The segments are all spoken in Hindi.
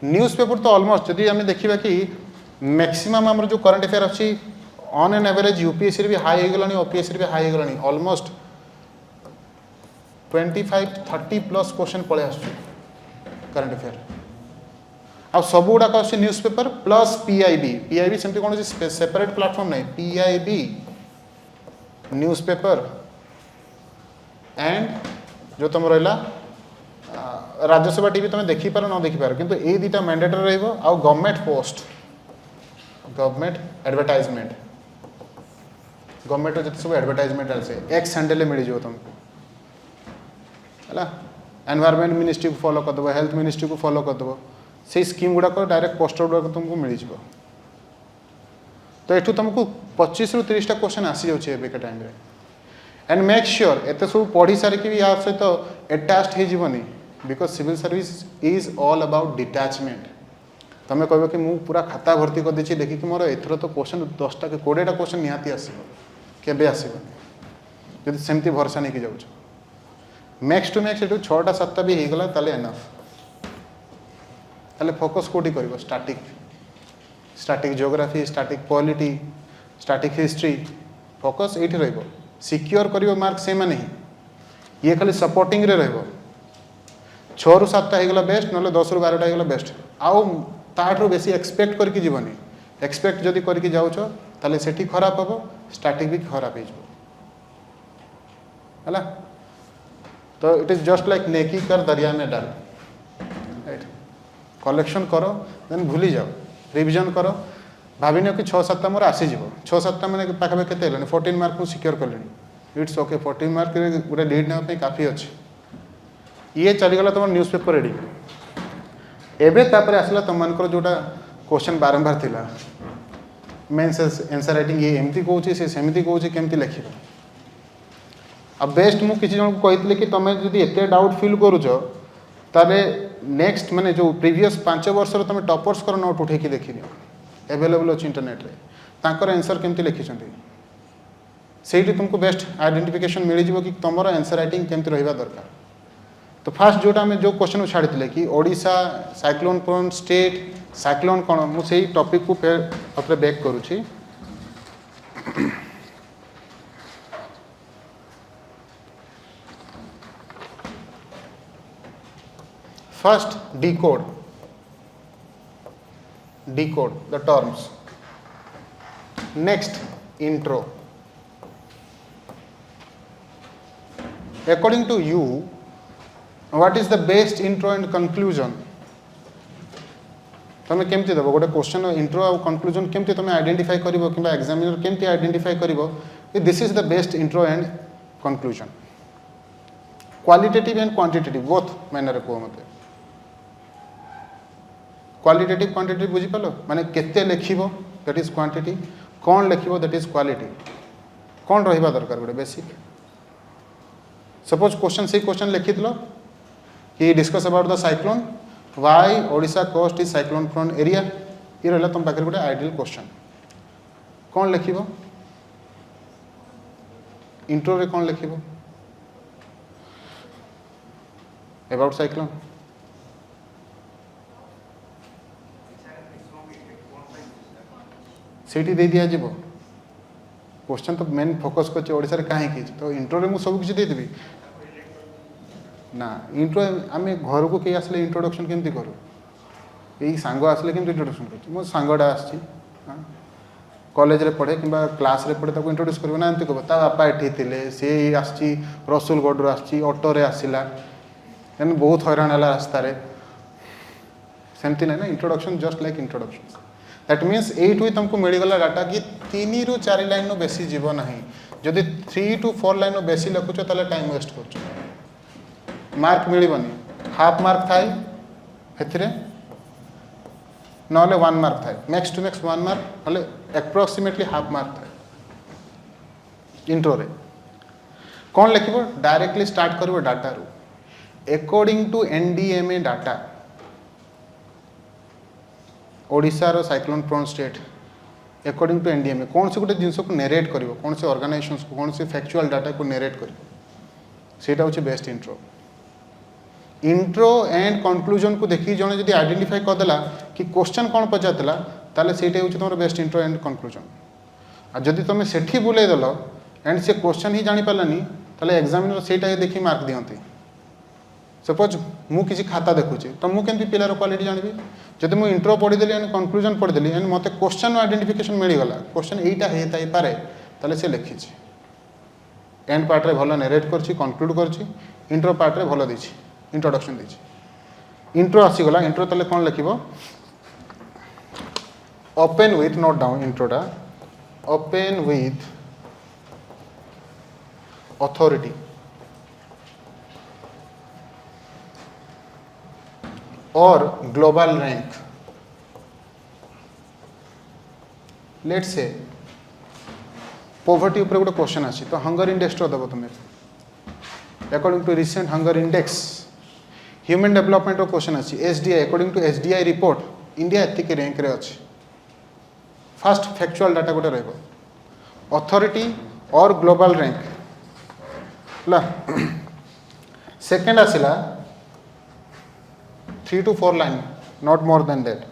न्यूज पेपर तो ऑलमोस्ट जदि आम देखा कि मैक्सिमम आम जो करंट अफेयर अच्छी ऑन एन एवरेज यूपीएससी भी हाई हो गलानी ओपीएससी भी हाई हो गलानी ऑलमोस्ट 25-30 प्लस क्वेश्चन पड़े आस करंट अफेयर आ सब गुड़ाक न्यूज पेपर प्लस पीआईबी सेमती कौन सेपरेट प्लेटफॉर्म नहीं पीआईबी न्यूज पेपर एंड जो तुम रहा राज्यसभा टीवी तुम देखिपार न देखिपार किंतु ये दुटा मैंडेटरी रहिबो आ government post government advertisement government जो सब एडवर्टाइजमेंट आसे एक्स हैंडल मिल जाओ तुमको है एनवायरमेंट मिनिस्ट्री को फॉलो करदेव हेल्थ मिनिस्ट्री को फॉलो करदेव से स्कीम गुड़ाक डायरेक्ट पोस्टर गुड़ाक तुमको मिल जाए तो ये तुमको 25 ରୁ 30 क्वेश्चन आसी जाए टाइम एंड मेक श्योर एत सब पढ़ी सारिकी भी या सहित अटैच्ड होनी because civil service is all about detachment तुम कह कि मुझे पूरा खाता भर्ती कर देछि देखिए मोर एथर तो क्वेश्चन 10टा कि 20टा क्वेश्चन निहाती आसबे आसबनी जब सेमती भरोसा नहीं जाऊँ मैक्स टू मैक्स ये 6टा 7टा भी हो गला ताले एनफ ताले फोकस कोटी कर static geography static polity static history focus ये रहिबो सिक्योर करियो मार्क से माने ही ये खाली सपोर्टिंग रे रहिबो 6 ରୁ 7टा हो गला बेस्ट ना 10 ରୁ 12टा हो गला बेस्ट आउ ताठू बेसी एक्सपेक्ट करके जीवनी एक्सपेक्ट जदि करके जाउछ ताले सेठी खराब हबो स्टैटिक भी खराब हो है तो इट इज जस्ट लाइक नेकी कर दरिया में डाल राइट कलेक्शन करो देन भूली जाओ रिविजन करो भाविन कि 6-7टा मोर आसीज 6-7टा मैंने पाखापाखि केते 14 मार्क मुझे सिक्योर कले इट्स ओके 14 मार्क गोटे लीड नापी काफी अच्छे ये चलीगला तुम न्यूज पेपर रेडी एवं तापर आसला तुम मानकर जोटा क्वेश्चन बारंबार थिला मेन्स आंसर राइटिंग ये एमती कहूँ से सेमती कहूँ केमती लिख अब बेस्ट मुझे किसी जन को कही कि तुम जब एत डाउट फिल करुच ताले नेक्स्ट माने जो प्रीवियस 5 वर्ष तुम टॉपर्स कर नोट उठे देखी अवेलेबल अच्छी इंटरनेट रे तांकर आंसर केमती लिखिं से तुमको बेस्ट आइडेंटिफिकेशन मिल जाए कि तुम आंसर राइटिंग केमती रहा दरकार तो फास्ट जोटा आम जो क्वेश्चन छाड़ी कि Odisha cyclone prone state cyclone कौन मुझे टॉपिक को अपने बैक करुच्ची first decode the terms next intro according to you what is the best intro and conclusion तुम केमती दब गोटे क्वेश्चन इंट्रो आ कंक्लूजन केमती तुम आइडेंटिफाई करिवो किबा एग्जामिनर केमती आइडेंटिफाई करिवो कि this is the best intro and conclusion qualitative and quantitative both manner को मते क्वालिटेटिव क्वांटिटेटिव बुझी पालो माने केते लिखिबो दैट इज क्वांटिटी कौन लिखिबो दैट इज क्वालिटी कौन रहिबा दरकार गोटे बेसिक सपोज क्वेश्चन से क्वेश्चन लिखि दिलो कि discuss about the cyclone why Odisha coast is cyclone prone area ये रहला तुम पाखर गोटे आइडियल क्वेश्चन कौन लिखिबो इंट्रो रे कौन लिखिबो अबाउट साइक्लोन सेठी दे दिया जीवो क्वेश्चन तो मेन फोकस कर ओडिशा रे काहे की तो इंट्रो रे मु सब किछि दे देबी ना इंट्रो आम घर को कई आसले इंट्रोडक्शन केमती करूँ यही सांग आसले केमती इंट्रोडक्शन कर मो सांगटा आसी कॉलेज रे पढ़े कि क्लास रे पढ़े ताको इंट्रोड्यूस करबो ना एमती कहबो ता बापा एठी थिले से आसी रसुलगढ़ रो आसी ऑटो रे आसिला एन बहुत हैरान है रास्ता रे सेमती ना introduction just like introduction that means एट तुमको मिलगला डाटा कि 3 ରୁ 4 लाइन बेसी जीव ना जदि 3 to 4 लाइन बेसी लिखुच ताले टाइम वेस्ट कर मार्क मिलबनी हाफ मार्क थाए हेथिरे नले 1 मार्क थाए मैक्स टू मैक्स 1 मार्क नले एप्रोक्सीमेटली हाफ मार्क थाए इंट्रो रे कौन लिखिबो डायरेक्टली स्टार्ट करबो डाटा रू according to NDMA data Odisha रो cyclone prone state according to NDMA कौन से गोटे जिनस को नेरेट करिवो कौन से ऑर्गेनाइजेशंस को कौन से फैक्चुअल डाटा को नेरेट करिवो सेटा होची best intro intro and conclusion को देखिए जड़े जब आइडेंटिफाई करदेला कि क्वेश्चन कौन पचारा ताले सेटा हूँ तुम बेस्ट इंट्रो एंड कंक्लूजन आ जदि तुम सेठी बुलेदेल एंड से क्वेश्चन ही जानी पारानी ताले एग्जामिनर सेटा देखी मार्क दियंती सपोज मु किसी खाता देखुची तो मुझे केमती पिलार क्वालिटी जानी जब मुझे इंट्रो पढ़ीदेली एंड कंक्लूजन पढ़ीदेली एंड मत क्वेश्चन आइडेंटिफिकेशन मिलगला क्वेश्चन यहीटा होता ही पारे ताले से लिखी एंड पार्ट रे भल नेरेट करछि कंक्लूड करछि इंट्रो पार्ट रे भल देछि इंट्रोडक्शन देछि इंट्रो आसीगला इंट्रो ताले कौन लिखिबो ओपन विथ नोट डाउन इंट्रोटा ओपन विथ अथॉरिटी और global rank let's say poverty ऊपर गोटे क्वेश्चन आछि तो हंगर इंडेक्स रो दबो तुमे according to recent hunger index human development रो क्वेश्चन आछि SDI according to SDI report India एतिक रैंक रे अछि फर्स्ट फैक्चुअल डाटा गोटे रहबो अथॉरिटी और ग्लोबल रैंक ला सेकंड आसिला 3 to 4 line not more than that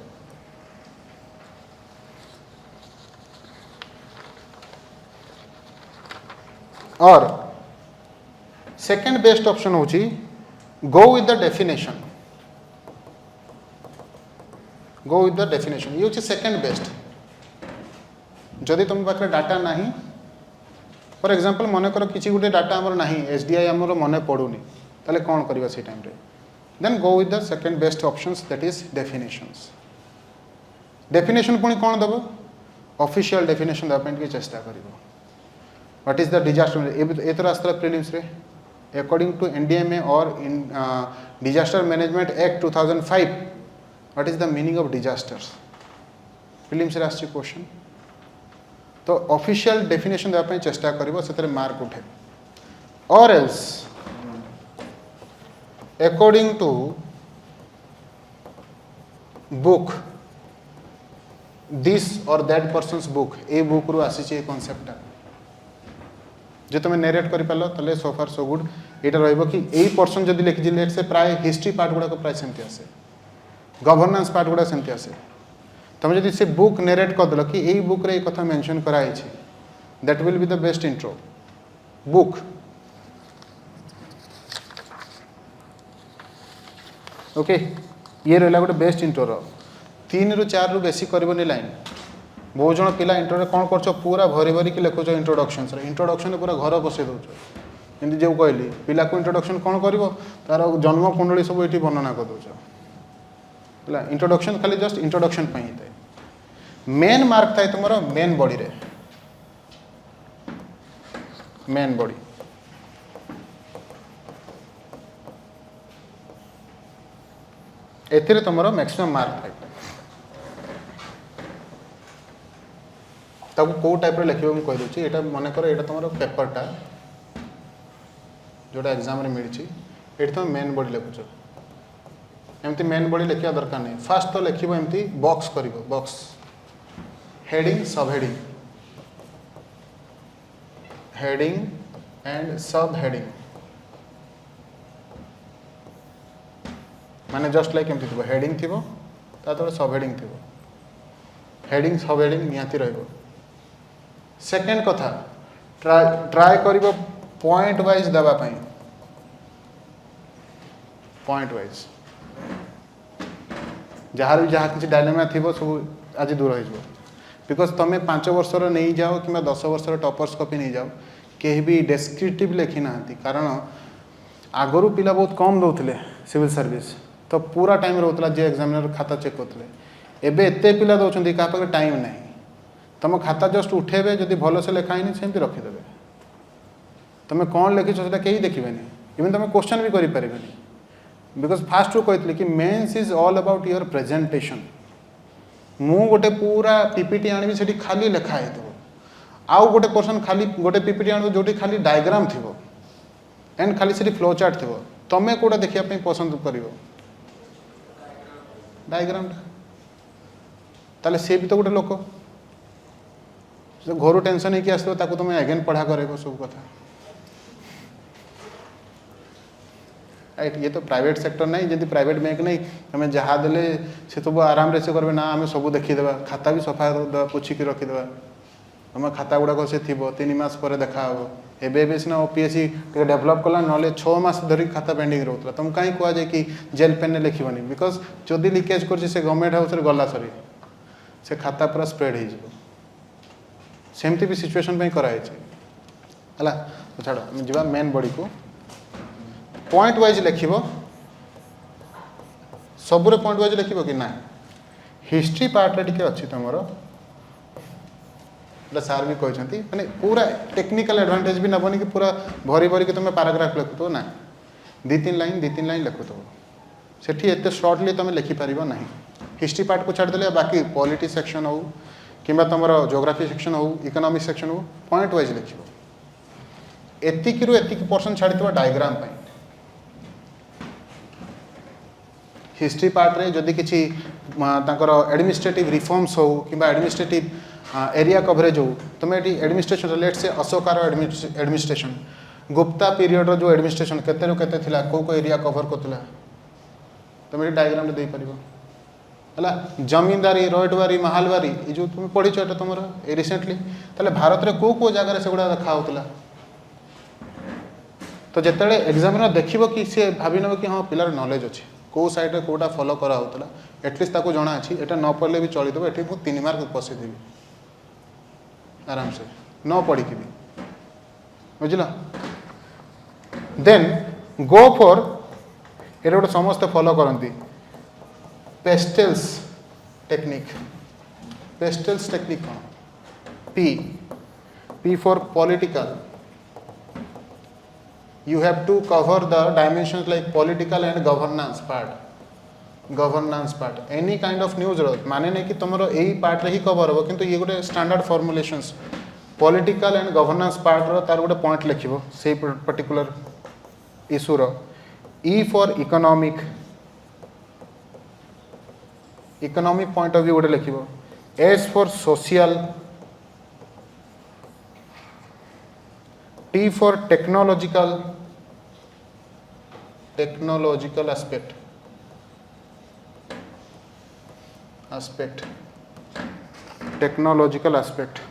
और सेकंड बेस्ट ऑप्शन होची गो विथ द डेफिनेशन ये होची सेकंड बेस्ट जदि तुम पाखे डाटा नहीं फॉर एग्जांपल मन कर किसी गोटे डाटा हमर नहीं एसडीआई हमर मन पड़ुनी ताले कौन करबा से टाइम रे then go with the second best options that is definition पुणी कौन दबो ऑफिशियल डेफिनेशन दबा पे चेष्टा करिवो व्हाट इज द डिजास्टर एतर आस्त्र प्रीलिम्स रे अकॉर्डिंग टू एनडीएमए और in disaster management act 2005 what is the meaning of disasters prelims रे आछि क्वेश्चन तो ऑफिशियल डेफिनेशन दबा पे चेष्टा करिवो सेतरे मार्क उठे और else according to book this or that person's book a book रू आसी कॉन्सेप्ट जो तुम नेरेट कर पाल ताले सो फार सो गुड एटा रहइबो कि एई पर्सन जदी लिखि लेट से प्राय हिस्ट्री पार्ट गुडा को प्राय सेमती आसे गवर्नेंस पार्ट गुडा सेमती आसे तुम जदी से बुक नेरेट कर दलो कि एई बुक रे ए कथा मेंशन कराई छी that will be the best intro book okay ये रहा गोटे बेस्ट इंट्रो 3 ରୁ 4 ରୁ बेसी करबनी लाइन बहुत जन पिला इंट्रो रे कौन कर पूरा भरी भरी कि लिखुच इंट्रोडक्शन पूरा घर बसई दौच एमती जो कहली पिला को इंट्रोडक्शन कौन कर तार जन्म कुंडली सब ये वर्णना कर दौच है इंट्रोडक्शन खाली जस्ट इंट्रोडक्शन ही थाए मेन मार्क थाए तुम मेन बॉडी रे मेन बॉडी एथिरे तुमरो मैक्सिमम मार्क थाए ताको को टाइप रे लिखिबो हम कहि दोची एटा माने करो एटा तुमरो पेपरटा जोटा एग्जाम रे मिलची एटा तुम मेन बॉडी लिखुछ एमती मेन बॉडी लिखिया दरकार नहीं फास्ट तो लिखिबो एमती बॉक्स करिवो बॉक्स हेडिंग एंड सब हेडिंग माने जस्ट लाइक एमती थी हेडिंग थी तो सब हेडिंग थी हेडिंग सब हेडिंग निहाती रहिबो सेकेंड कथा ट्राए करिवो पॉइंट वाइज दबा पई पॉइंट वाइज जहाँ जहाँ किसी डायलेमा थी सब आज दूर हो बिकज तुम 5 वर्षर नहीं जाओ कि 10 वर्षर टॉपर्स कॉपी नहीं जाओ कहीं भी डेस्क्रिप्टिव लिखी ना कारण आगरू पिला बहुत कम दौले सिविल सर्विस तो पूरा टाइम रोला जे एग्जामिनर खाता चेक करते एबे एते पिला दौरान क्या पाखे टाइम ना तुम खाता जस्ट उठेबे जदि भल से लिखाई सेमती रखीदे तुम कौन लिखिछ से कहीं देखिए इवन तुम क्वेश्चन भी करें बिकज फास्ट रू कही कि mains is all about your presentation मु गोटे पूरा पीपीटी आनी से खाली लिखाई आउ गोटे पर्सन खाली गोटे पीपीटी आन जो खाली डायग्राम थी एंड खाली से फ्लो चार्ट थी तुम्हें कौटा देखापी पसंद कर डायग्राम ताले से भी तो गोटे लोक घर टेंशन होगी आसो तुम एगेन पढ़ा कर सब कथा राइट। ये तो प्राइवेट सेक्टर नहीं, जब प्राइवेट बैंक नहीं आम जहाँ देले से सब आराम से करेंगे ना, आम सब देखीदे, खाता भी सफा करदे, पोछिकी रखीदे, तुम खाता गुड़ाक से थी 3 मास पर देखा एवं सीना ओपीएससी डेभलप कला ना 6 मास धरिक खाता पेंडिंग रोला, तुम कहीं कहुए कि जेल पेन लिखनी, बिकज जदि लिकेज कर गवर्नमेंट हाउस गला सरी से खाता पूरा स्प्रेड हो सेमती भी सिचुएशन कराई है। तो छाड़ जा मेन बॉडी को पॉइंट वाइज लिख सबुरे पॉइंट वाइज लिख कि ना हिस्ट्री पार्ट रे अच्छी तुम सार भी कहते माने पूरा टेक्निकल एडवांटेज भी नबनी कि पूरा भरी भरी कि तुम पैराग्राफ लिखुव ना 2-3 लाइन लिखुव सेठी एते शॉर्टली तुम लिखिपार ना। हिस्ट्री पार्ट को छाड़देले बाकी पॉलिटी सेक्शन हो कि तुम ज्योग्राफी सेक्शन हो इकोनॉमिक सेक्शन हो पॉइंट वाइज लिख एतिक परसेंट छाड़ी डायग्राम हिस्ट्री पार्ट रे जदि किसी एडमिनिस्ट्रेटिव रिफॉर्म्स हो कि एडमिनिस्ट्रेटिव एरिया कवरेज हो तुम ये एडमिनिस्ट्रेशन लेट से अशोकार एडमिनिस्ट्रेशन गुप्ता पीरियड जो एडमिनिस्ट्रेशन केते रो केते थिला को एरिया कवर करतला तुम ये डायग्राम दे परिबो हला। जमींदारी रोडवारी महालवारी ये जो तुम पढ़ी एटा तुम रिसेंटली ताले भारत रे को जगह से गुड़ा देखा होतला तो जिते एग्जामिनर देखिबो कि सी भाभी नब कि हाँ पिलार नॉलेज अच्छी कौ साइड कोटा फॉलो करा होतला एटलिस्ट ताको जଣା अछि एटा न पढ़ले भी चली देबो एठी मु 3 मार्क पसे देबी आराम से न पढ़ी की भी बुझला। देन गो फॉर ये गोटे समस्त फॉलो करती पेस्टेल्स टेक्निक कौन P for political you have to cover the dimensions like political and governance part any kind of news माने नहीं कि तुमरो यही पार्ट रे ही कवर हो किंतु ये गोटे standard formulations political and governance part रो तार गोटे पॉइंट लिखिबो से पर्टिकुलर इशू रो। E for economic point of view गोटे लिखिबो। S for social, T for technological aspect.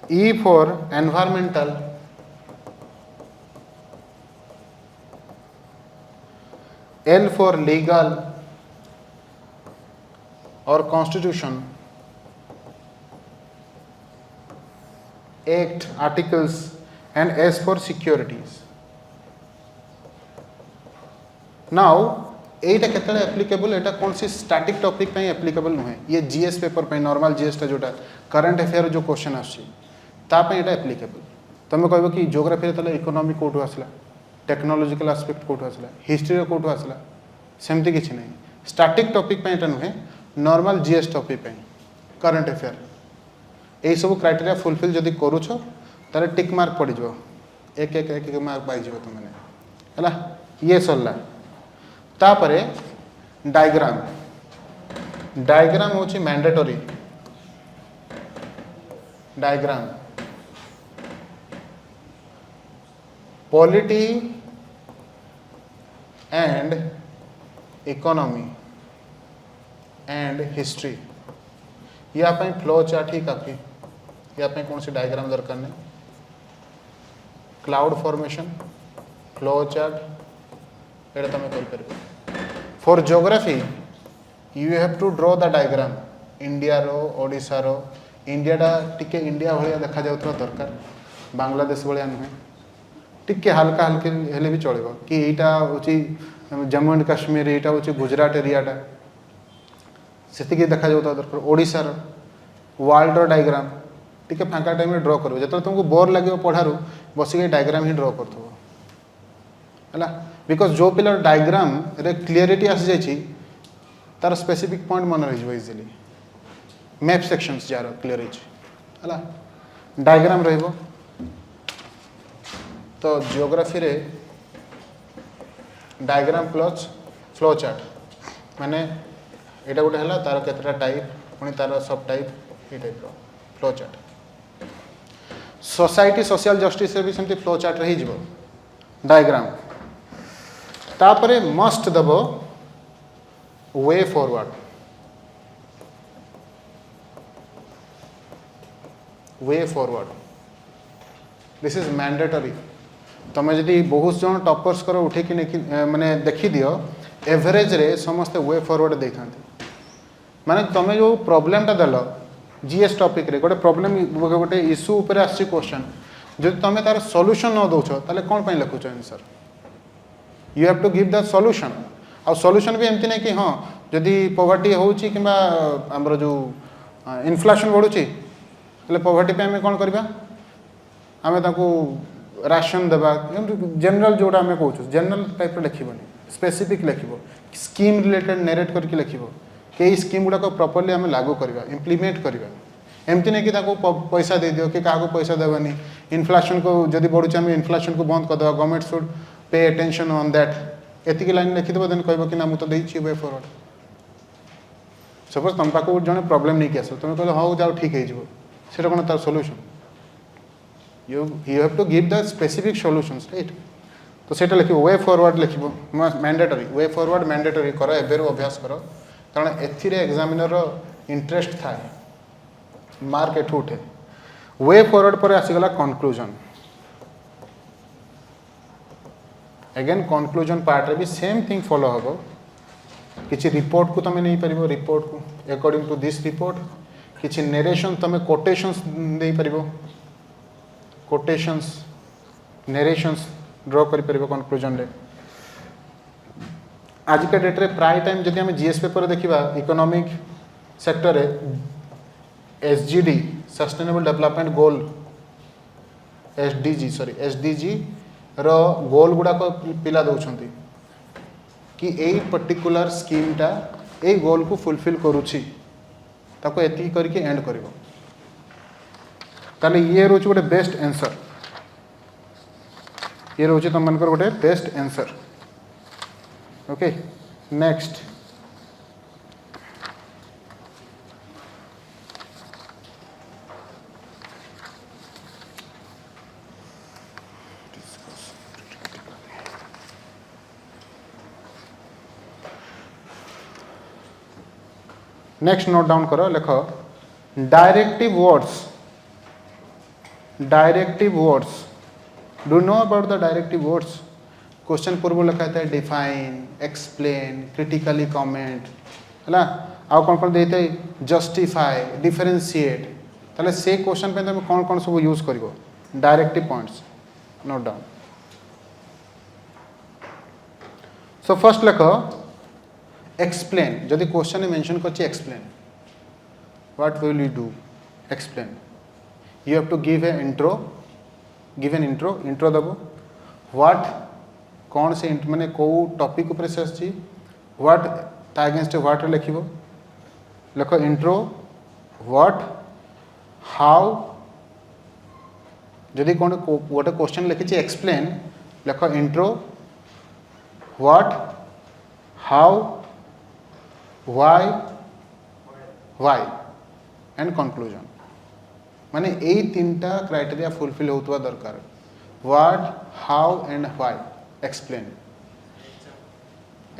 E for environmental, L for legal or constitution, act, articles, and S for securities. Now Etah केतले applicable एटा कौन सी स्टैटिक टॉपिक पे एप्लीकेबल नुहे ये जीएस पेपर पे नॉर्मल जीएस टा जोटा करंट अफेयर जो क्वेश्चन आछि ता पे एटा एप्लीकेबल तमे कहबो कि ज्योग्राफी रे तले इकोनॉमी कोठो आसला टेक्नोलॉजिकल एस्पेक्ट कोठो आसला हिस्ट्री रे कोठो आसला सेमती किछि नै स्टैटिक टॉपिक पे एटा नुहे नॉर्मल जीएस टॉपिक पे करंट अफेयर ए सब क्राइटेरिया फुलफिल जदि करूछ तारे टिक मार्क पड़ जो एक मार्क पाई जो तुम मैंने हला ये सरला तापरे डायग्राम होची mandatory diagram polity and economy and history या पे फ्लो चार्ट ही काफी या पे कौन सी डायग्राम दरकार नहीं क्लाउड फॉर्मेशन फ्लो चार्ट ये तुम कर for geography you have to draw the diagram India रो ओडिशा रो इंडिया टिके इंडिया भाया देखा जाउथवा दरकार बांग्लादेश भाया नुहे टिके हल्का हल्के हेले भी चलो कि यहाँ हूँ जम्मू एंड काश्मीर यहाँ हूँ गुजरात एरियाटा से देखा जाता दरकार ओडिशार वर्ल्ड डायग्राम टिके फांका टाइम ड्रॉ कर जो तुमको बोर लगे पढ़ारू बसिक डायग्राम ही ड्रॉ कर बिकज जो पिला डायग्राम रे क्लीयरिटी आसी जाइए तार स्पेसिफिक पॉइंट मन रही easily map sections jar clear है डायग्राम रहिबो तो जियोग्राफी रे डायग्राम प्लस फ्लो चार्ट माने एटा गोटे है तार केतटा टाइप पुणी तार सब टाइप ये type flow chart society social justice भी सेमती फ्लो चार्ट रही जीवो डायग्राम तापरे मस्ट दबो way forward this is mandatory तुम जदि बहुत जन टॉपर्स कर उठेक माने देखी दियो एवरेज रे समस्ते वे फॉरवर्ड दे था माने तुम जो प्रॉब्लमटा देल जीएस टॉपिक रे गोटे प्रॉब्लम गोटे इश्यू ऊपर आसी क्वेश्चन जो तुम तार सॉल्यूशन न दौच ताले कौन पे लिखुच answer you have to give the solution आ सॉल्यूशन भी एमती नहीं कि हाँ जदि पॉवर्टी होची किंबा हमर जो इन्फ्लेशन बढ़ुची ताले पॉवर्टी पे हमें कौन करबा आमे ताको राशन देबा जनरल जोड़ा आमे कहूँ जनरल टाइप रे लिखिबनी स्पेसिफिक लिखिबो स्कीम रिलेटेड नरेट करके लिखिबो कई स्कीम गुड़ा को प्रॉपर्ली आमे लागू करबा इंप्लीमेंट करबा एमती नहीं कि ताको पैसा दे दियो कि काको पैसा देबानी इन्फ्लेशन को जदि बढ़ुची आमे इन्फ्लेशन को बंद कर देबा government should pay attention on that एतिकी लाइन लिखिदेव देन कहबो कि ना मु तो देइछि वे फॉरवर्ड सपोज तुम पाको जने प्रॉब्लम नहीं कि आसो तुम कहलो हाउ जाओ ठीक है जीवो सेटा कोन तार solution you have to give the specific solutions right तो सेटा लिखिबो वे फॉरवर्ड लिखिबो मैंडेटरी वे फॉरवर्ड मैंडेटरी करो एबेरु अभ्यास करो कारण एथिरे एग्जामिनर रो इंटरेस्ट थाए मार्क एठू उठे वे फॉरवर्ड पर आसीगला कंक्लूजन अगेन कंक्लूजन पार्ट रे भी सेम थिंग फॉलो हबो किछि रिपोर्ट को तमे नहीं परिबो रिपोर्ट को अकॉर्डिंग टू दिस रिपोर्ट किछि नरेशन तमे कोटेशंस देई परिबो कोटेशंस नरेशंस ड्रॉ करि परिबो कंक्लूजन रे आज के डेट रे प्राय टाइम जदि हम जीएस पेपर देखिबा इकोनॉमिक सेक्टर रे एसजीडी सस्टेनेबल डेवलपमेंट गोल एसडीजी रो गोल गुडा को पिला दउछंती कि एई पर्टिकुलर स्कीम टा ए गोल को फुलफिल करूछि ताको एति करके एंड करिवो ताले ये रोच गोटे बेस्ट आंसर ये रोच तुम मनकर गोटे best answer okay next next note down करो लिखो directive words do know about the directive words question पूर्व लिखा था डिफाइन एक्सप्लेन क्रिटिकली कमेंट है आउ कौन कौन देते जस्टिफाई डिफरेंशिएट ताले से क्वेश्चन पे तुम कौन कौन सब यूज करिवो directive points note down so first लिखो एक्सप्लेन जदि क्वेश्चन मेंशन करछि explain what will you do explain you have to give an intro दबो what कौन से माने को टॉपिक ऊपर से आछि what ता अगेंस्ट what लिखिबो लिखो इंट्रो what how जदि कोन गोटे क्वेश्चन लिखिछि एक्सप्लेन लिखो intro what how why and conclusion माने ए तीनटा क्राइटेरिया फुलफिल होतवा दरकार what how and why explain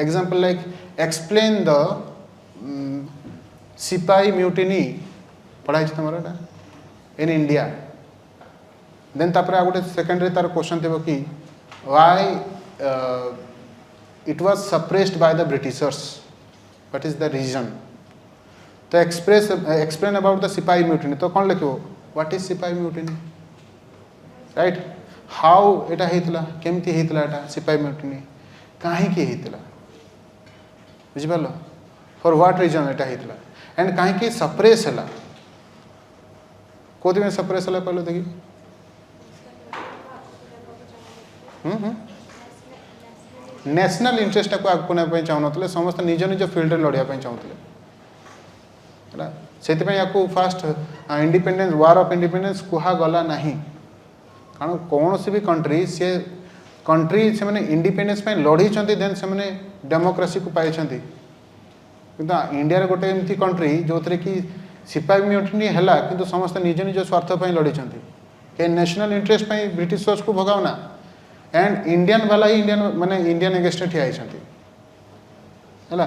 example like explain the sipahi mutiny पढ़ाई तुम्हारा इन इंडिया देन तापर आ गोटे सेकंड रे तार क्वेश्चन देबो कि why it was suppressed by the Britishers what is the reason तो explain about the sipahi mutiny तो कौन लिखो what is sipahi mutiny right how एटा हेतला केमती हेतला एटा सिपाही म्यूटिनी काहे के हेतला बुझि पालो for what reason Etah हेतला and काहे के सप्रेस हला कोदि में सप्रेस हला कहलो देखि नेशनल इंटरेस्ट को आगु ने पे चाहनतले समस्त निज निज फील्ड रे लड़िया पे चाहतले हला सेति पे याकू first independence war of independence कुहा गला नहीं कारण कौन से भी कंट्री से माने इंडिपेंडेंस पे लड़ी चंती देन से माने डेमोक्रेसी को पाई चंती किंतु इंडिया रे गोटे एमती कंट्री जो थरे कि सिपाही म्यूटिनी हला किंतु समस्त निज निज स्वार्थ पे लड़ी चंती के नेशनल इंटरेस्ट पे ब्रिटिशर्स को भगाओ ना एंड इंडियन वाला ही इंडियन माने इंडियन अगेंस्ट ठिया होइछंती हैला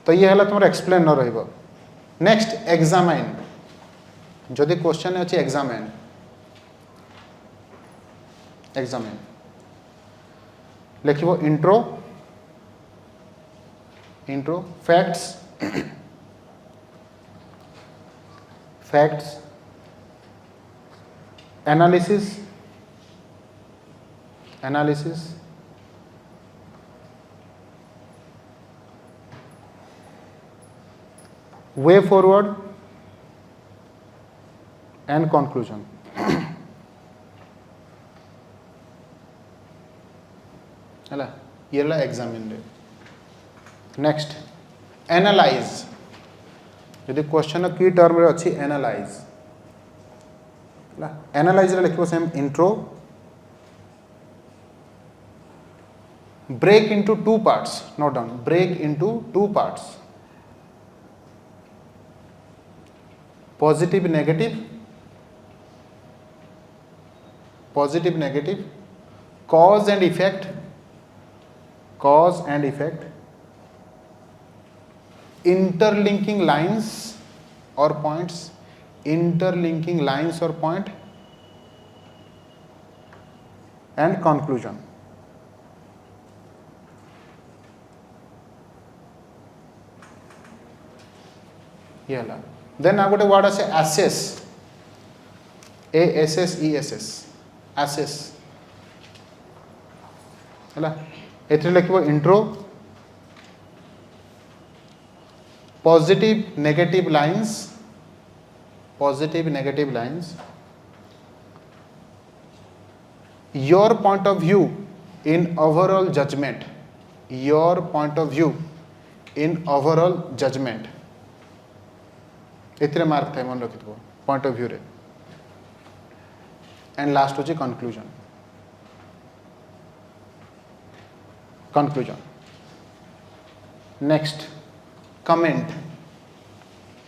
तो ये हला तुमर एक्सप्लेन न रहइबो नेक्स्ट एग्जामिन जदि क्वेश्चन अछि एग्जामिन एग्जामिन लिखिबो intro facts analysis way forward and conclusion है ये एग्जामिन रे नेक्स्ट एनालाइज यदि क्वेश्चन की टर्म रे अच्छी एनालाइज एनालाइज रे लिखो same intro break into two parts note down break into two parts positive negative cause and effect interlinking lines or points and conclusion ये हला देन आ गोटे वर्ड आसे एसेस एसेस हला एथरे लिखबो intro positive negative lines your point of view in overall judgment एथरे मार्क थाए मन रखिथबो पॉइंट ऑफ व्यू रे एंड लास्ट होची conclusion next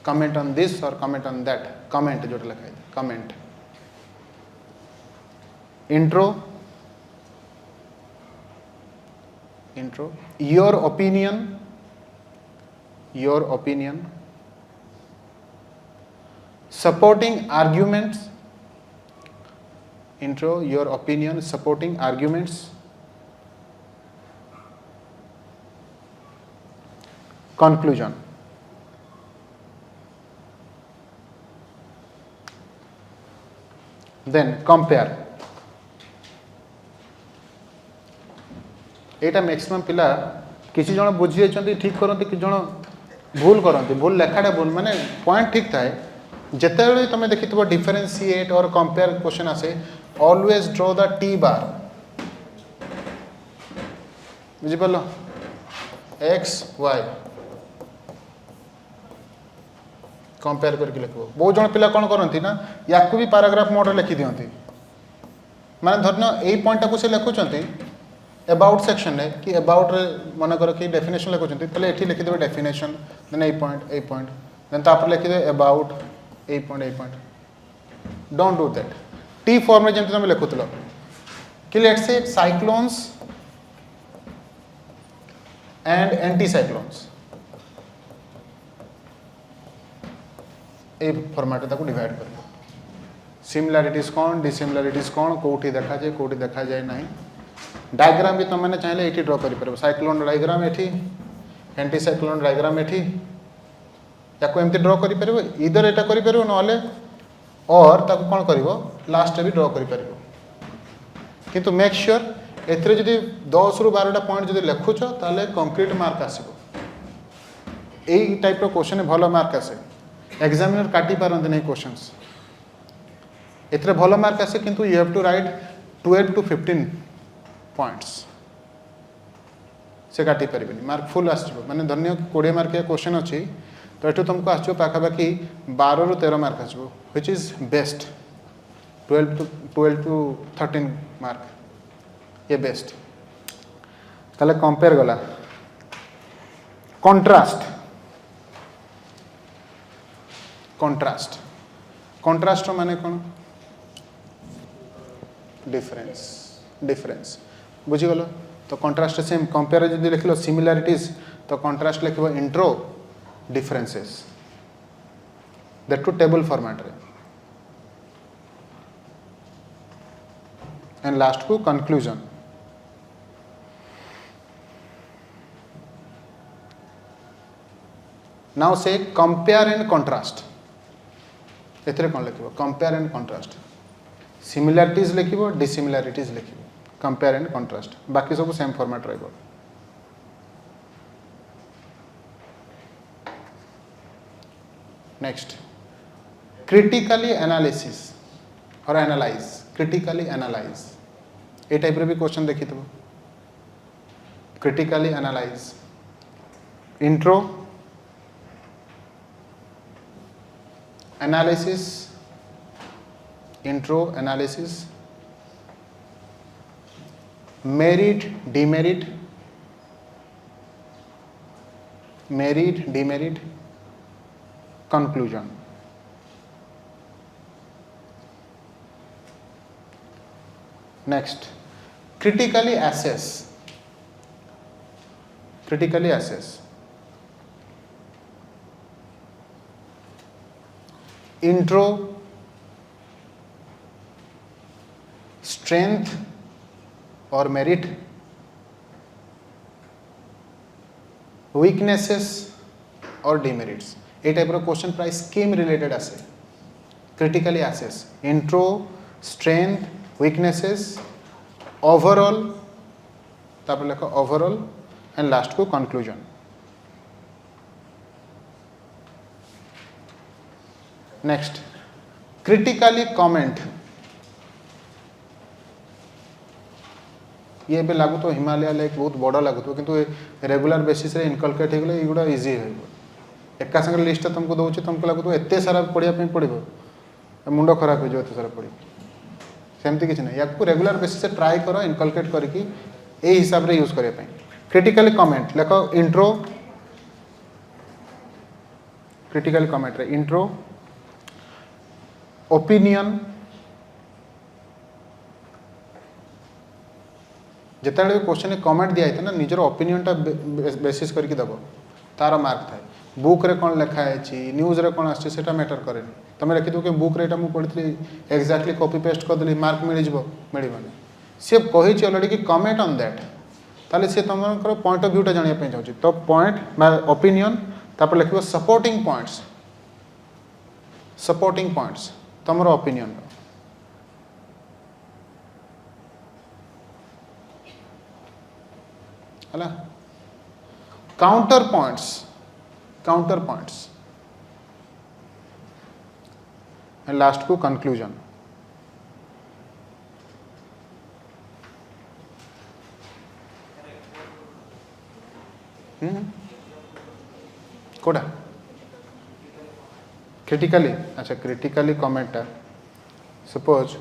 comment on this और कमेंट ऑन दैट कमेंट जो लिखा है comment intro your opinion supporting arguments intro your opinion supporting arguments conclusion then compare Etah maximum पिला किसी जण बुझी जाइछन्ती ठीक करन्ती कि जण भूल करन्ती भूल लेखाटा भूल माने पॉइंट ठीक थाए जिते तुम देखी डिफरेंशिएट और कंपेयर क्वेश्चन आसे always draw the T bar बुझिपाल एक्स वाई कंपेयर करके लिखो बहुत जन पिला कौन करती ना या भी पैराग्राफ मोड लिखि दिखती माने धरन यही पॉइंट को से लिखुंट अबाउट सेक्शन रे कि अबाउट रे मन कर कि डेफिनेशन लिखुंट तो ये लिखिदेवे डेफिनेशन देन ए पॉइंट देन तापर लिखिदे अबाउट ए point don't do that T form में जंतु तुम लिखुतलो कि let's say cyclones and anti cyclones ए फॉर्मेट ताको डिवाइड कर सिमिलरिटीज कौन डिसिमिलरिटीज कौन कोठी देखा जाए कोठी देखा जाए नहीं डायग्राम भी तुम मैंने चाहिए ये ड्रॉ कर साइक्लोन डायग्राम ये एंटी साइक्लोन डायग्राम ये या एमती ड्रॉ कर इधर यहाँ कर ना और ताको कौन कर लास्ट भी ड्रॉ कर किंतु मेक श्योर एथरे जदि 10 ରୁ 12टा पॉइंट जदि लिखुछ ताले कंक्रीट मार्क आसीबो एई टाइप रो क्वेश्चन भलो मार्क आसे एग्जामिनर काटी पारंत नहीं क्वेश्चंस एथरे भलो मार्क आसे किंतु you have to write 12 to 15 points से काटी परिबेनी मार्क फुल आसीबो माने धन्य 20 मार्क के क्वेश्चन अछि तो ये तुमको आसो पाखापाखि 12 ରୁ 13 मार्क आसो which is best 12 to 13 mark ये बेस्ट ताले कंपेयर गला कंट्रास्ट माने कौन डिफरेंस डिफरेंस बुझीगल तो कंट्रास्ट सेम कंपेयर जदि लिखल सिमिलारिटीज तो कंट्रास्ट लिखो intro differences that too table format रे एंड लास्ट को conclusion now so compare and contrast एथरे कौन लिखो कंपेयर एंड कंट्रास्ट सिमिलारिटीज लिखो डिसिमिलारिटीज लिखो कंपेयर एंड कंट्रास्ट बाकी सब सेम फॉर्मेट रहिबो नेक्स्ट क्रिटिकली एनालिसिस और एनालाइज क्रिटिकली एनालाइज ए टाइप रे भी क्वेश्चन देखि थबो critically analyse intro analysis intro analysis merit demerit merit demerit conclusion next critically assess intro strength or merit weaknesses or demerits ए टाइप क्वेश्चन प्राय स्कीम रिलेटेड आसे critically assess intro strength weaknesses overall तापर लिखो overall एंड लास्ट को कंक्लूजन नेक्स्ट क्रिटिकली कमेंट ये भी लागू तो हिमालय लाइक बहुत बड़ा लागू तो किंतु रेगुलर बेसिस रे इनकलकेट हो गले एगुडा इजी हो एका संग लिस्ट तुमको दउची तुमको लागू तो एते सारा पढ़िया पे पड़िबो मुंड खराब हो जो एते सारा पड़ी सेमती किसी ना या रेगुलर बेसिस से ट्राई करो इनकलकेट करके ए हिसाब रे यूज करने क्रिटिकली कमेंट लेखो इंट्रो क्रिटिकली कमेंट रे इंट्रो ओपिनियन जिते क्वेश्चन कमेंट दिया ना निजर ओपिनियन टा बेसिस करके दब तार मार्क थाए बुक रे कौन लिखा है न्यूज रे कौन आसा मैटर करे तुम लिखिद कि बुक रे पढ़ी एक्जाक्टली कॉपी पेस्ट करदेली मार्क मिलबनी सी कही अलरेडी कि कमेंट ऑन दैट ताले सी तुम पॉइंट ऑफ व्यूटा जानापी चाहिए तो पॉइंट ओपिनियन तापर लिखो सपोर्टिंग पॉइंट्स तुम ओपिनियन है काउंटर पॉइंट्स एंड लास्ट को कंक्लूजन कोड़ा क्रिटिकली अच्छा क्रिटिकली कमेंट सपोज